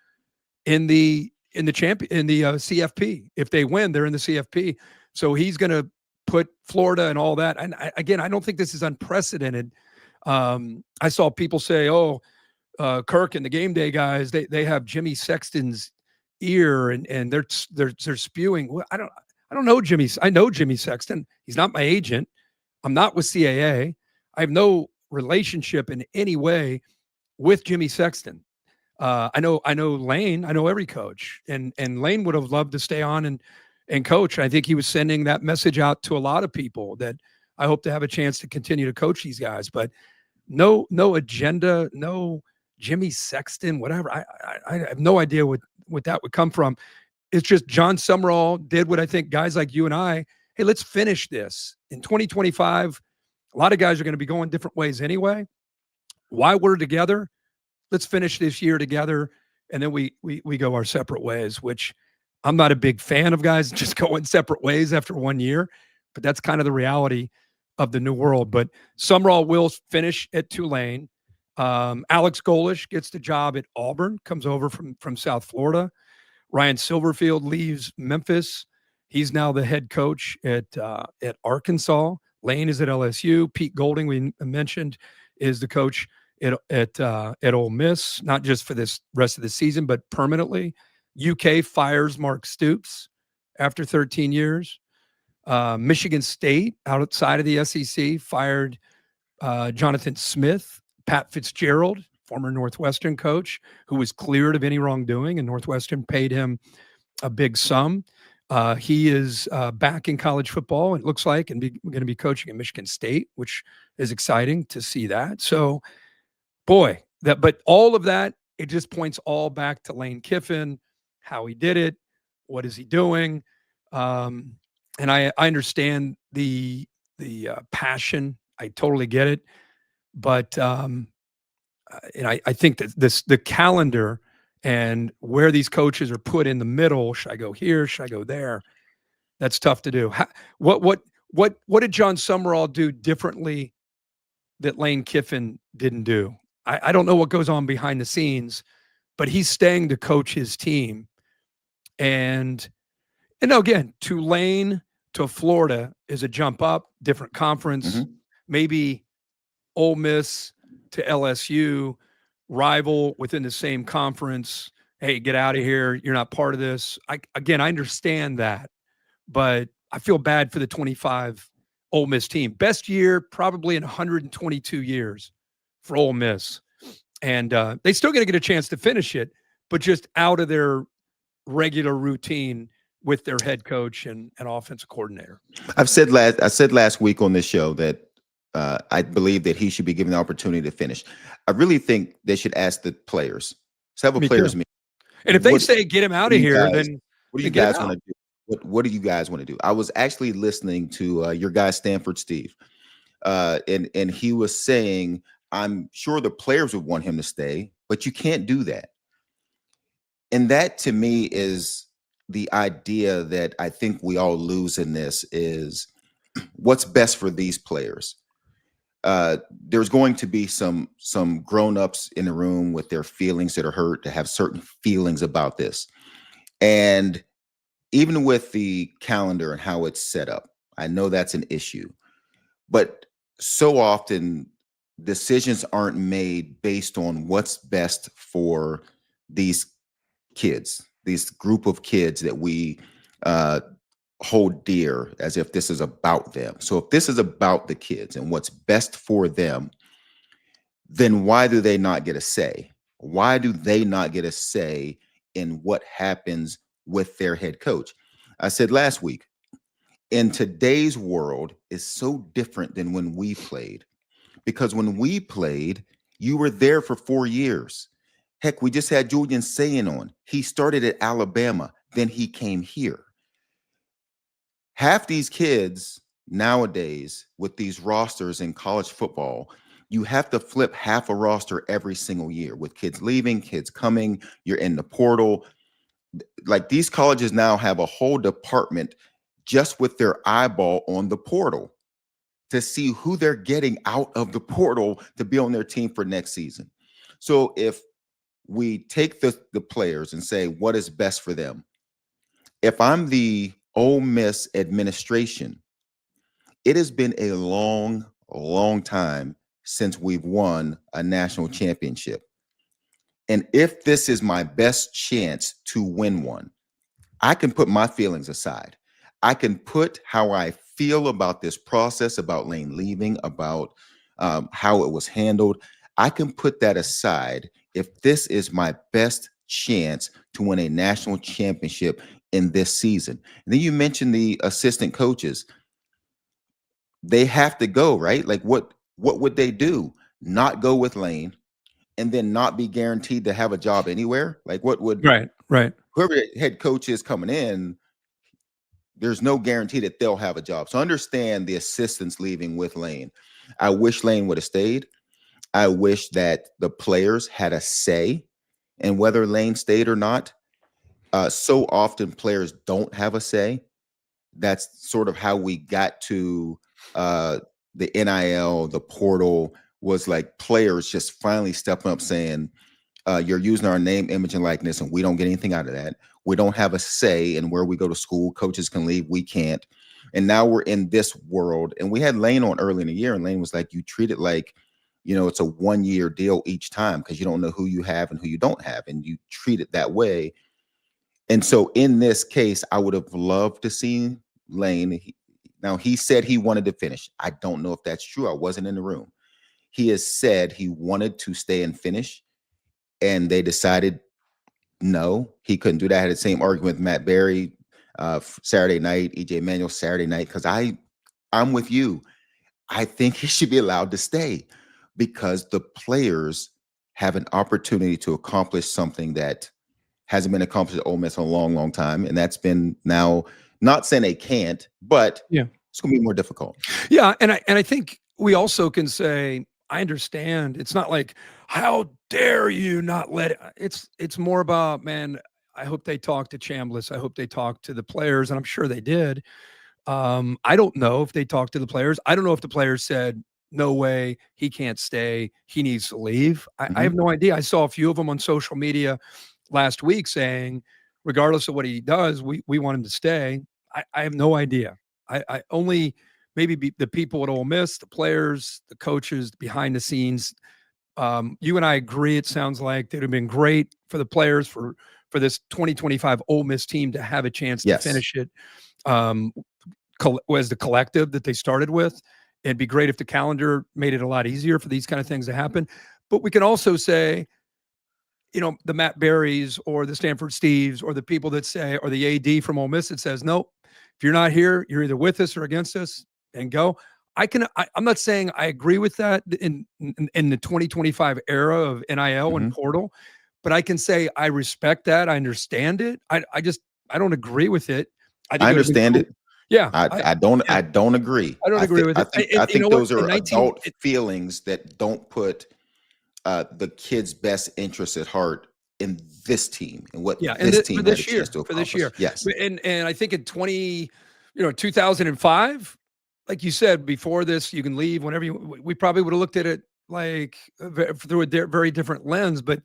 in the CFP. If they win, they're in the CFP. So he's going to put Florida and all that. And I don't think this is unprecedented. I saw people say, Kirk and the game day guys, they have Jimmy Sexton's ear and they're spewing. Well, I don't know Jimmy. I know Jimmy Sexton. He's not my agent. I'm not with CAA. I have no relationship in any way with Jimmy Sexton. I know Lane. I know every coach, and Lane would have loved to stay on and coach. I think he was sending that message out to a lot of people that I hope to have a chance to continue to coach these guys. But no agenda, no Jimmy Sexton, whatever. I have no idea what that would come from. It's just John Sumrall did what I think guys like you and I, hey, let's finish this. In 2025, a lot of guys are going to be going different ways anyway. Why we're together, let's finish this year together, and then we go our separate ways, which I'm not a big fan of guys just going separate ways after 1 year, but that's kind of the reality of the new world. But Sumrall will finish at Tulane. Alex Golish gets the job at Auburn, comes over from South Florida. Ryan Silverfield leaves Memphis. He's now the head coach at Arkansas. Lane is at LSU. Pete Golding, we mentioned, is the coach at Ole Miss, not just for this rest of the season, but permanently. UK fires Mark Stoops after 13 years. Michigan State, outside of the SEC, fired Jonathan Smith. Pat Fitzgerald, former Northwestern coach, who was cleared of any wrongdoing, and Northwestern paid him a big sum. He is back in college football, it looks like, and going to be coaching at Michigan State, which is exciting to see that. So, boy, but all of that, it just points all back to Lane Kiffin, how he did it, what is he doing, and I understand the passion. I totally get it, but and I think that the calendar and where these coaches are put in the middle, should I go here? Should I go there? That's tough to do. What did John Sumrall do differently that Lane Kiffin didn't do? I don't know what goes on behind the scenes, but he's staying to coach his team. And again, Tulane to Florida is a jump up, different conference. Maybe Ole Miss to LSU, rival within the same conference. Hey, get out of here. You're not part of this. I understand that, but I feel bad for the 25 Ole Miss team. Best year probably in 122 years for Ole Miss. And they still going to get a chance to finish it, but just out of their regular routine with their head coach and offensive coordinator. I said last week on this show that I believe that he should be given the opportunity to finish. I really think they should ask the players. Let's have a players meeting. And if they say get him out of here, then what do you guys want to do? What do you guys want to do? I was actually listening to your guy Stanford Steve, and he was saying, I'm sure the players would want him to stay, but you can't do that. And that to me is the idea that I think we all lose in this is what's best for these players. There's going to be some grown-ups in the room with their feelings that are hurt, to have certain feelings about this. And even with the calendar and how it's set up, I know that's an issue. But so often decisions aren't made based on what's best for these kids, these group of kids that we hold dear, as if this is about them. So if this is about the kids and what's best for them, then why do they not get a say? Why do they not get a say in what happens with their head coach? I said last week, in today's world is so different than when we played, because when we played, you were there for 4 years. Heck, we just had Julian Sayin on. He started at Alabama, then he came here. Half these kids nowadays with these rosters in college football, you have to flip half a roster every single year with kids leaving, kids coming, you're in the portal. Like these colleges now have a whole department just with their eyeball on the portal to see who they're getting out of the portal to be on their team for next season. So if we take the players and say, what is best for them? If I'm the Ole Miss administration, it has been a long, long time since we've won a national championship. And if this is my best chance to win one, I can put my feelings aside. I can put how I feel about this process, about Lane leaving, about how it was handled. I can put that aside if this is my best chance to win a national championship in this season. And then you mentioned the assistant coaches. They have to go, right? Like what would they do? Not go with Lane and then not be guaranteed to have a job anywhere? Like what would right. Whoever head coach is coming in, there's no guarantee that they'll have a job. So understand the assistants leaving with Lane. I wish Lane would have stayed. I wish that the players had a say in whether Lane stayed or not. So often players don't have a say. That's sort of how we got to the NIL, the portal, was like players just finally stepping up saying, you're using our name, image, and likeness, and we don't get anything out of that. We don't have a say in where we go to school. Coaches can leave. We can't. And now we're in this world. And we had Lane on early in the year, and Lane was like, you treat it like, it's a 1-year deal each time because you don't know who you have and who you don't have, and you treat it that way. And so in this case, I would have loved to see Lane. Now, he said he wanted to finish. I don't know if that's true. I wasn't in the room. He has said he wanted to stay and finish, and they decided no, he couldn't do that. I had the same argument with Matt Berry Saturday night, EJ Manuel Saturday night, because I'm with you. I think he should be allowed to stay because the players have an opportunity to accomplish something that hasn't been accomplished at Ole Miss in a long, long time. And that's been now, not saying they can't, but it's going to be more difficult. Yeah. And I think we also can say, I understand. It's not like, how dare you not let it. It's more about, man, I hope they talked to Chambliss. I hope they talked to the players, and I'm sure they did. I don't know if they talked to the players. I don't know if the players said, no way, he can't stay, he needs to leave. I have no idea. I saw a few of them on social media last week saying, regardless of what he does, we want him to stay. I have no idea. I only maybe the people at Ole Miss, the players, the coaches, behind the scenes. You and I agree. It sounds like it would have been great for the players for this 2025 Ole Miss team to have a chance to finish it as the collective that they started with. It'd be great if the calendar made it a lot easier for these kind of things to happen. But we can also say, the Matt Berries or the Stanford Steves or the people that say, or the AD from Ole Miss that says, no, if you're not here, you're either with us or against us, and go. I'm not saying I agree with that in the 2025 era of NIL and portal, but I can say I respect that. I understand it. I don't agree with it. I understand it. Yeah. I don't agree. I don't agree with it. I think those are adult feelings that don't put the kids' best interests at heart in this team and what this team had a chance to accomplish. For this year. Yes. And I think in 2005, like you said, before this, you can leave whenever we probably would have looked at it like through a very different lens, but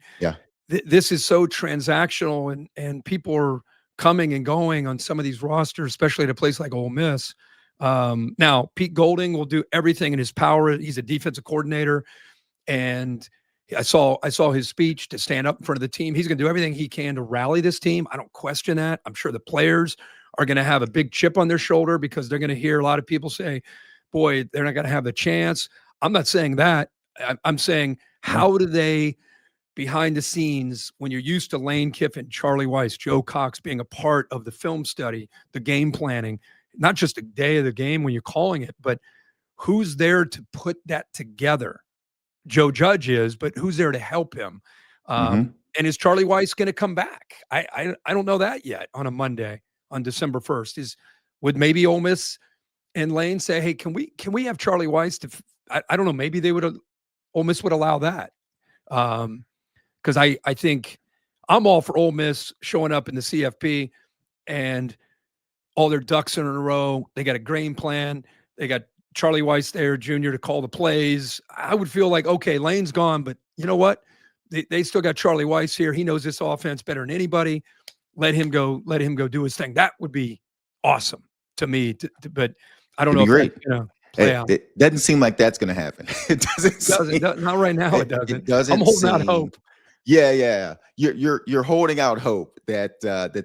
this is so transactional and people are coming and going on some of these rosters, especially at a place like Ole Miss. Now Pete Golding will do everything in his power. He's a defensive coordinator, and I saw his speech to stand up in front of the team. He's going to do everything he can to rally this team. I don't question that. I'm sure the players are going to have a big chip on their shoulder because they're going to hear a lot of people say, boy, they're not going to have the chance. I'm not saying that. I'm saying, how do they, behind the scenes, when you're used to Lane Kiffin, Charlie Weiss, Joe Cox being a part of the film study, the game planning, not just a day of the game when you're calling it, but who's there to put that together? Joe Judge is, but who's there to help him? And is Charlie Weiss going to come back? I don't know that yet on a Monday on December 1st. Would maybe Ole Miss and Lane say, hey, can we have Charlie Weiss to, I don't know, maybe Ole Miss would allow that. Because I think I'm all for Ole Miss showing up in the CFP and all their ducks in a row. They got a game plan. They got Charlie Weiss there, Jr., to call the plays. I would feel like, okay, Lane's gone, but you know what? They still got Charlie Weiss here. He knows this offense better than anybody. Let him go do his thing. That would be awesome to me. But I don't know if great. Play out. It doesn't seem like that's going to happen. It doesn't. Not right now. It doesn't. It doesn't. I'm holding out hope. Yeah. You're holding out hope that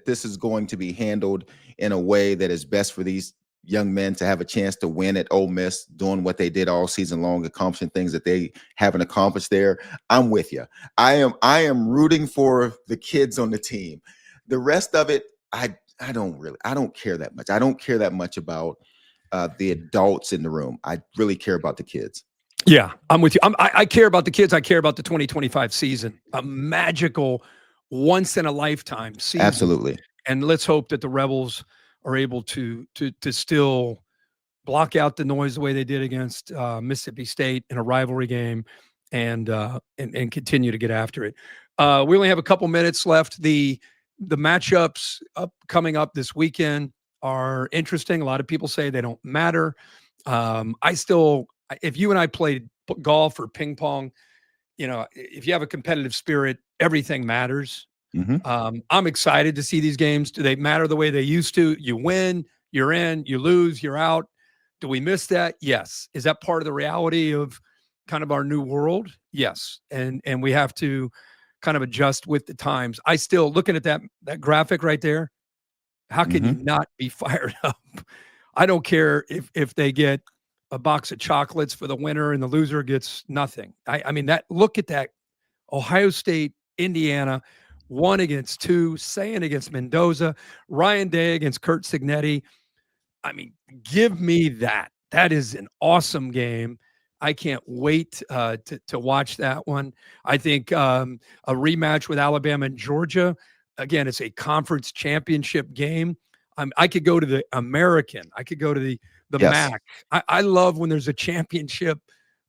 this is going to be handled in a way that is best for these young men to have a chance to win at Ole Miss, doing what they did all season long, accomplishing things that they haven't accomplished there. I'm with you. I am rooting for the kids on the team. The rest of it, I don't care that much. I don't care that much about the adults in the room. I really care about the kids. Yeah, I'm with you. I care about the kids. I care about the 2025 season, a magical, once in a lifetime season. Absolutely. And let's hope that the Rebels are able to still block out the noise the way they did against Mississippi State in a rivalry game, and continue to get after it. We only have a couple minutes left. The matchups coming up this weekend are interesting. A lot of people say they don't matter. If you and I played golf or ping pong, if you have a competitive spirit, everything matters. I'm excited to see these games. Do they matter the way they used to? You win, you're in, you lose, you're out. Do we miss that? Yes. Is that part of the reality of kind of our new world? Yes. And we have to kind of adjust with the times. I still, looking at that graphic right there, how can you not be fired up? I don't care if they get a box of chocolates for the winner and the loser gets nothing. I mean, look at that. Ohio State, Indiana, 1-2, Sayin against Mendoza, Ryan Day against Kurt Signetti. I mean, give me that. That is an awesome game. I can't wait to watch that one. I think a rematch with Alabama and Georgia. Again, it's a conference championship game. I could go to the American. I could go to the MAC. I love when there's a championship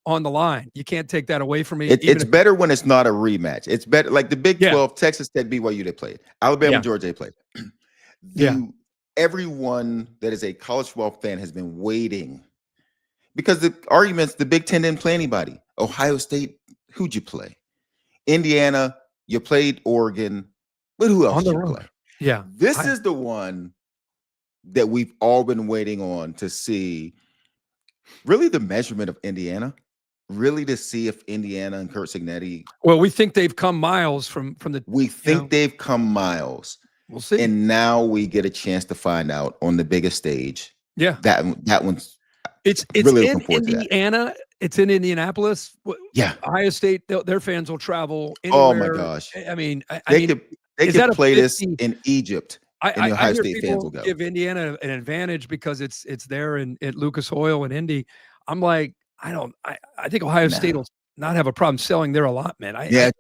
on the line. You can't take that away from me. It's better when it's not a rematch. It's better, like the Big 12, Texas Tech, BYU, they played. Alabama, Georgia, they played. Everyone that is a college football fan has been waiting because the arguments, the Big Ten didn't play anybody. Ohio State, who'd you play? Indiana, you played Oregon, but who else did you play? Yeah. This is the one that we've all been waiting on to see, really the measurement of Indiana, really to see if Indiana and Kirk Cignetti. Well, we think they've come miles from the. We think they've come miles. We'll see. And now we get a chance to find out on the biggest stage. Yeah. That one's. It's really in Indiana. It's in Indianapolis. Yeah. Ohio State, their fans will travel anywhere. Oh my gosh. I mean, they could play this in Egypt. And the Ohio State fans will go. Give Indiana an advantage because it's there at Lucas Oil and Indy. I'm like, I think Ohio State will not have a problem selling their allotment. I think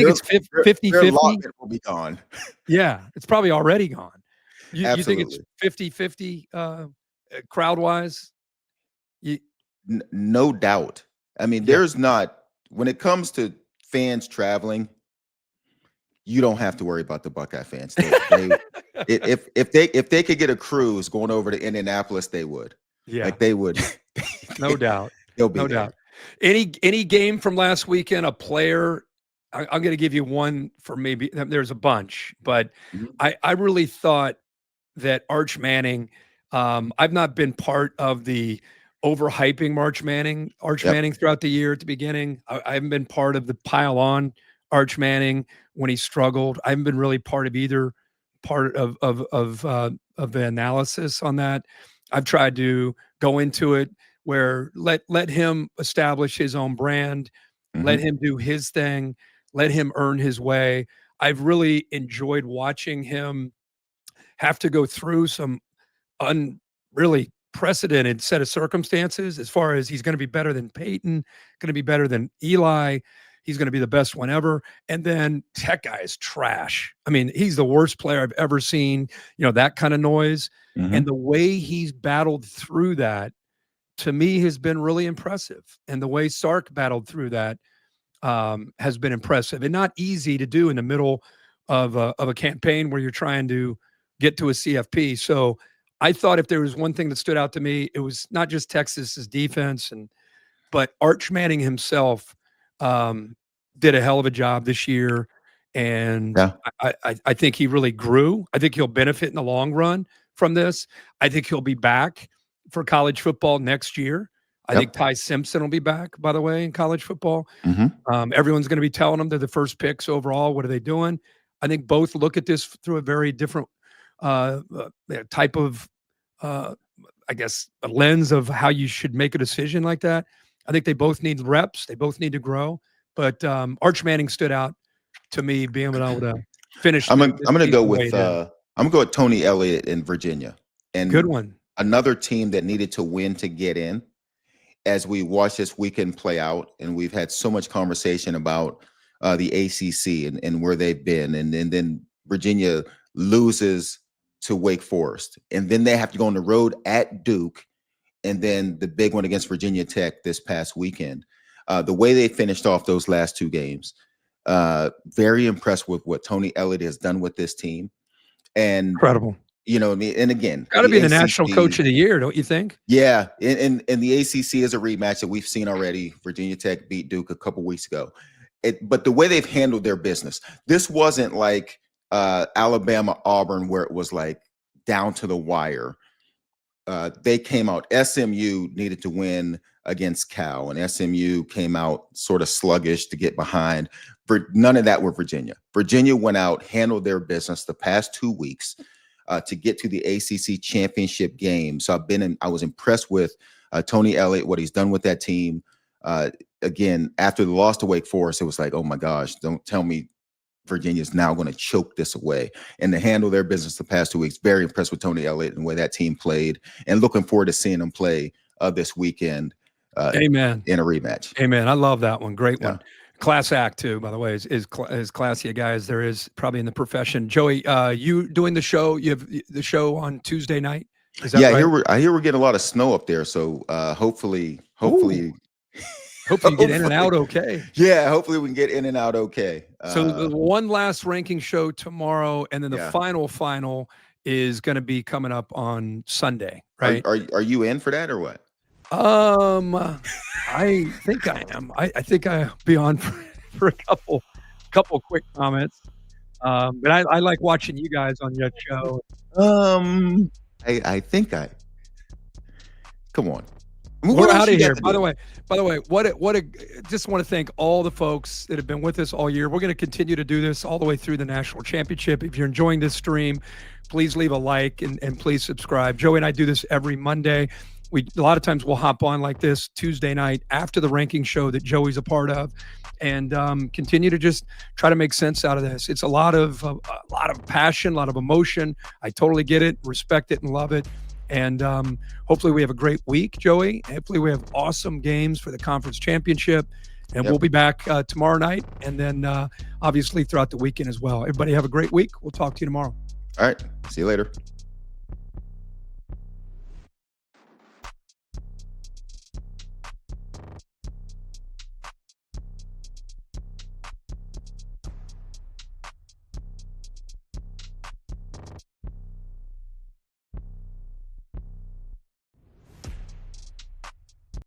it's 50-50. Their allotment will be gone. Yeah, it's probably already gone. You think it's 50-50 crowd-wise? No doubt. I mean, there's not, when it comes to fans traveling, you don't have to worry about the Buckeye fans. If they could get a cruise going over to Indianapolis, they would. Yeah, like they would. No doubt. They'll be no there. doubt. Any game from last weekend, a player. I'm going to give you one for maybe. There's a bunch, but I really thought that Arch Manning. I've not been part of the overhyping Arch Manning throughout the year at the beginning. I haven't been part of the pile on Arch Manning when he struggled. I haven't been really part of either part of the analysis on that. I've tried to go into it where let him establish his own brand, let him do his thing, let him earn his way. I've really enjoyed watching him have to go through some really precedented set of circumstances as far as he's going to be better than Peyton, going to be better than Eli. He's going to be the best one ever. And then Tech guy is trash. I mean, he's the worst player I've ever seen, that kind of noise. And the way he's battled through that, to me, has been really impressive. And the way Sark battled through that has been impressive and not easy to do in the middle of a campaign where you're trying to get to a CFP. So I thought if there was one thing that stood out to me, it was not just Texas's defense, but Arch Manning himself did a hell of a job this year. And I think he really grew. I think he'll benefit in the long run from this. I think he'll be back for college football next year. I think Ty Simpson will be back, by the way, in college football. Everyone's going to be telling them they're the first picks overall. What are they doing? I think both look at this through a very different type of, I guess, a lens of how you should make a decision like that. I think they both need reps. They both need to grow. But Arch Manning stood out to me, being able to finish. I'm going to go with Tony Elliott in Virginia. And good one. Another team that needed to win to get in. As we watch this weekend play out, and we've had so much conversation about the ACC and where they've been, and then Virginia loses to Wake Forest, and then they have to go on the road at Duke, and then the big one against Virginia Tech this past weekend. The way they finished off those last two games, very impressed with what Tony Elliott has done with this team. And incredible. And again, got to be the national coach of the year, don't you think? Yeah, and the ACC is a rematch that we've seen already. Virginia Tech beat Duke a couple weeks ago. But the way they've handled their business, this wasn't like Alabama, Auburn, where it was like down to the wire. They came out. SMU needed to win against Cal, and SMU came out sort of sluggish to get behind. None of that with Virginia. Virginia went out, handled their business the past 2 weeks. To get to the ACC championship game. So I was impressed with Tony Elliott, what he's done with that team. Again, after the loss to Wake Forest, it was like, oh my gosh, don't tell me Virginia's now going to choke this away. And to handle their business the past 2 weeks, very impressed with Tony Elliott and the way that team played, and looking forward to seeing them play this weekend. Amen. In a rematch. Amen. I love that one. Great one. Class act too, by the way, is classy a guy as there is probably in the profession. Joey, you doing the show? You have the show on Tuesday night? Is that right? I hear we're getting a lot of snow up there, so hopefully you get in and out okay. Yeah, hopefully we can get in and out okay. So the one last ranking show tomorrow, and then the final is going to be coming up on Sunday, right? Are you in for that or what? I think I am. I think I'll be on for a couple quick comments. But I like watching you guys on your show. I think come on. I mean, we're out of here. By the way, just want to thank all the folks that have been with us all year. We're going to continue to do this all the way through the national championship. If you're enjoying this stream, please leave a like and please subscribe. Joey and I do this every Monday. A lot of times we'll hop on like this Tuesday night after the ranking show that Joey's a part of, and continue to just try to make sense out of this. It's a lot of passion, a lot of emotion. I totally get it, respect it, and love it. And hopefully we have a great week, Joey. Hopefully we have awesome games for the conference championship. And we'll be back tomorrow night and then obviously throughout the weekend as well. Everybody have a great week. We'll talk to you tomorrow. All right. See you later.